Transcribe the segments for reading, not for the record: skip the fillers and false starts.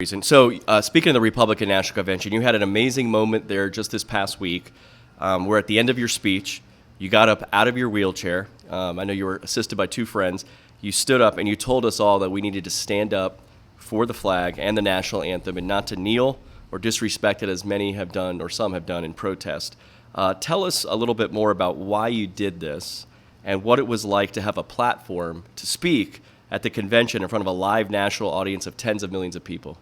reason. So speaking of the Republican National Convention, you had an amazing moment there just this past week where at the end of your speech, you got up out of your wheelchair. I know you were assisted by two friends. You stood up and you told us all that we needed to stand up for the flag and the national anthem and not to kneel or disrespect it as many have done or some have done in protest. Tell us a little bit more about why you did this and what it was like to have a platform to speak at the convention in front of a live national audience of tens of millions of people.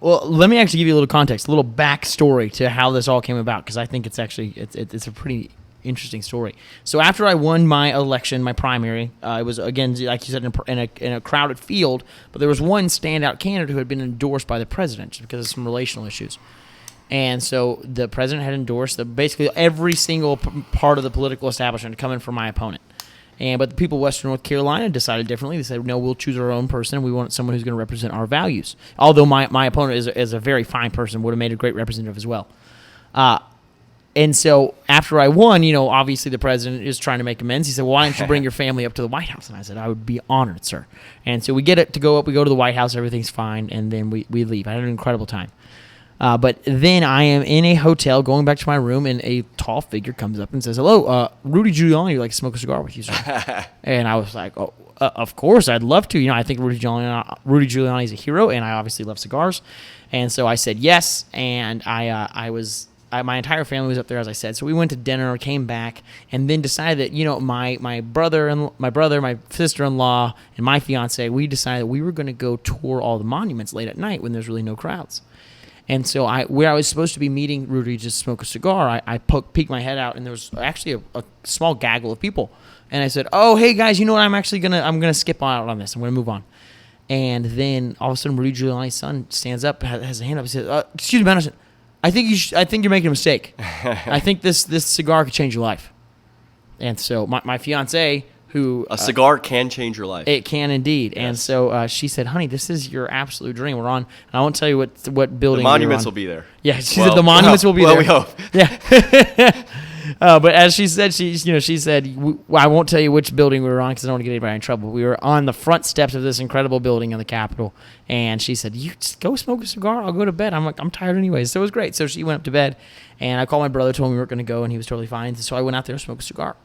Well, let me actually give you a little context, a little backstory to how this all came about, because I think it's actually it's a pretty interesting story. So after I won my election, my primary, it was, again, like you said, in a crowded field, but there was one standout candidate who had been endorsed by the president just because of some relational issues. And so the president had endorsed basically every single part of the political establishment coming from my opponent. But the people of Western North Carolina decided differently. They said, no, we'll choose our own person. We want someone who's going to represent our values. Although my opponent is a very fine person, would have made a great representative as well. And so after I won, obviously the president is trying to make amends. He said, well, why don't you bring your family up to the White House? And I said, I would be honored, sir. And so we get it to go up. We go to the White House. Everything's fine. And then we leave. I had an incredible time. But then I am in a hotel going back to my room, and a tall figure comes up and says, hello, Rudy Giuliani would like to smoke a cigar with you, sir. And I was like, oh, of course, I'd love to. I think Rudy Giuliani is a hero, and I obviously love cigars. And so I said yes, and my entire family was up there, as I said. So we went to dinner, came back, and then decided that, my brother, my sister-in-law, and my fiance, we decided we were going to go tour all the monuments late at night when there's really no crowds. And so where I was supposed to be meeting Rudy to smoke a cigar, I peeked my head out, and there was actually a small gaggle of people. And I said, oh, hey, guys, you know what? I'm going to skip out on this. I'm going to move on. And then all of a sudden, Rudy Giuliani's son stands up, has a hand up, and says, excuse me, Madison, I think you're making a mistake. I think this cigar could change your life. And so my fiance, who a cigar can change your life. It can indeed. Yes. And so she said, honey, this is your absolute dream. We're on, and I won't tell you what building. The monuments will be there. Yeah, she said the monuments will be there. Well, we hope. Yeah. But as she said, she said, I won't tell you which building we were on because I don't want to get anybody in trouble. We were on the front steps of this incredible building in the Capitol, and she said, you just go smoke a cigar. I'll go to bed. I'm like, I'm tired anyways. So it was great. So she went up to bed, and I called my brother, told him we weren't going to go, and he was totally fine. So I went out there to smoke a cigar.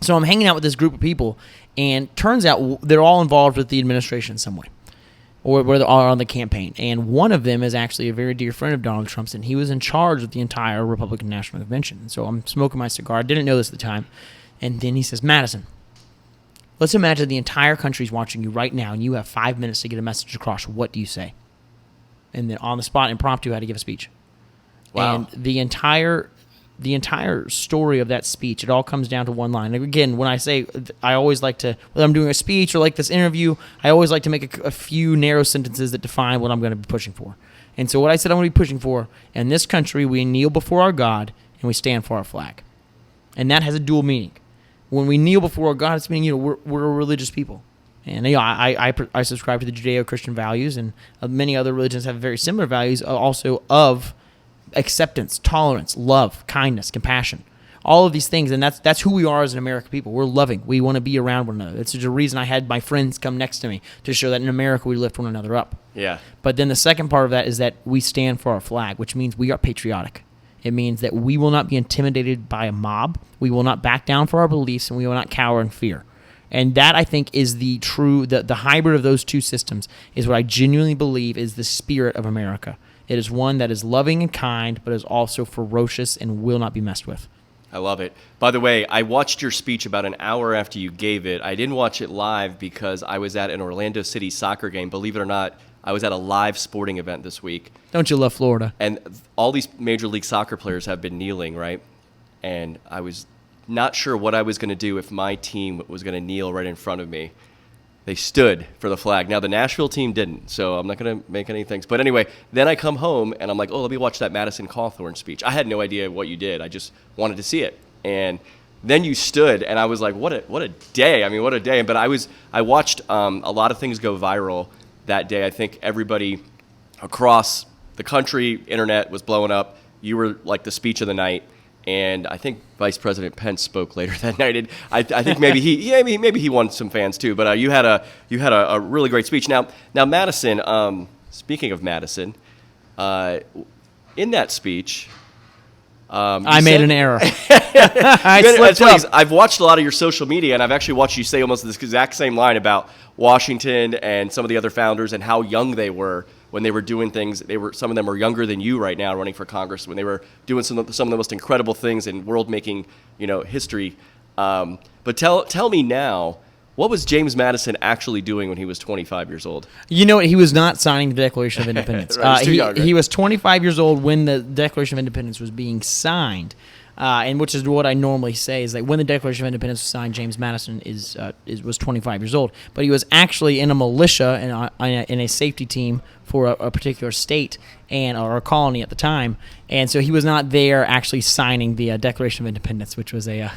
So I'm hanging out with this group of people, and turns out they're all involved with the administration in some way, or they're all on the campaign. And one of them is actually a very dear friend of Donald Trump's, and he was in charge of the entire Republican National Convention. And so I'm smoking my cigar. I didn't know this at the time. And then he says, Madison, let's imagine the entire country's watching you right now, and you have 5 minutes to get a message across. What do you say? And then on the spot, impromptu, I had to give a speech. Wow. And the entire story of that speech, it all comes down to one line. And again, when I say, I always like to, whether I'm doing a speech or like this interview, I always like to make a few narrow sentences that define what I'm going to be pushing for. And so what I said I'm going to be pushing for, in this country, we kneel before our God and we stand for our flag. And that has a dual meaning. When we kneel before our God, it's meaning, we're a religious people. And I subscribe to the Judeo-Christian values, and many other religions have very similar values also of acceptance, tolerance, love, kindness, compassion, all of these things. And that's who we are as an American people. We're loving. We want to be around one another. That's the reason I had my friends come next to me, to show that in America we lift one another up. Yeah. But then the second part of that is that we stand for our flag, which means we are patriotic. It means that we will not be intimidated by a mob. We will not back down for our beliefs, and we will not cower in fear. And that, I think, is the hybrid of those two systems is what I genuinely believe is the spirit of America. It is one that is loving and kind, but is also ferocious and will not be messed with. I love it. By the way, I watched your speech about an hour after you gave it. I didn't watch it live because I was at an Orlando City soccer game. Believe it or not, I was at a live sporting event this week. Don't you love Florida? And all these Major League Soccer players have been kneeling, right? And I was not sure what I was going to do if my team was going to kneel right in front of me. They stood for the flag. Now, the Nashville team didn't, so I'm not going to make any things. But anyway, then I come home, and I'm like, oh, let me watch that Madison Cawthorn speech. I had no idea what you did. I just wanted to see it. And then you stood, and I was like, what a day. I mean, what a day. But I watched a lot of things go viral that day. I think everybody across the country, internet was blowing up. You were like the speech of the night. And I think Vice President Pence spoke later that night. And I think maybe he won some fans too. But you had a really great speech. Now Madison, speaking of Madison, in that speech, I made an error. I slipped funny, up. I've watched a lot of your social media, and I've actually watched you say almost this exact same line about Washington and some of the other founders and how young they were when they were doing things. Some of them are younger than you right now, running for Congress, when they were doing some of the most incredible things in world-making, history. But tell me now, what was James Madison actually doing when he was 25 years old? You know what? He was not signing the Declaration of Independence. Right, he's too young, right? He was 25 years old when the Declaration of Independence was being signed, and which is what I normally say is that when the Declaration of Independence was signed, James Madison was 25 years old. But he was actually in a militia in a safety team for a particular state or a colony at the time, and so he was not there actually signing the Declaration of Independence, which was a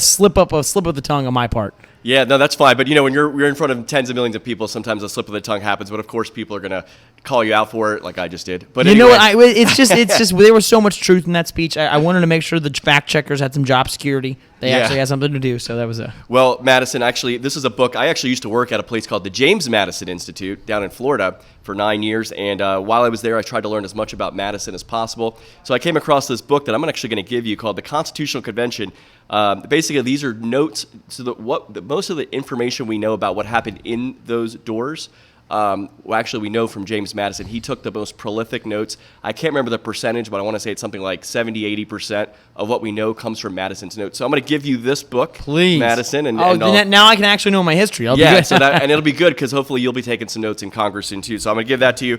slip of the tongue on my part. Yeah, no, that's fine. But, when you're in front of tens of millions of people, sometimes a slip of the tongue happens. But, of course, people are going to call you out for it like I just did. But know what? It's just there was so much truth in that speech. I wanted to make sure the fact checkers had some job security. They actually had something to do, so that was a... Well, Madison, actually, this is a book. I actually used to work at a place called the James Madison Institute down in Florida for 9 years. And while I was there, I tried to learn as much about Madison as possible. So I came across this book that I'm actually going to give you called The Constitutional Convention. Basically, these are notes to most of the information we know about what happened in those doors. Actually, we know from James Madison, he took the most prolific notes. I can't remember the percentage, but I want to say it's something like 70-80% of what we know comes from Madison's notes. So I'm going to give you this book, please, Madison. And now I can actually know my history. And it'll be good because hopefully you'll be taking some notes in Congress soon too. So I'm going to give that to you.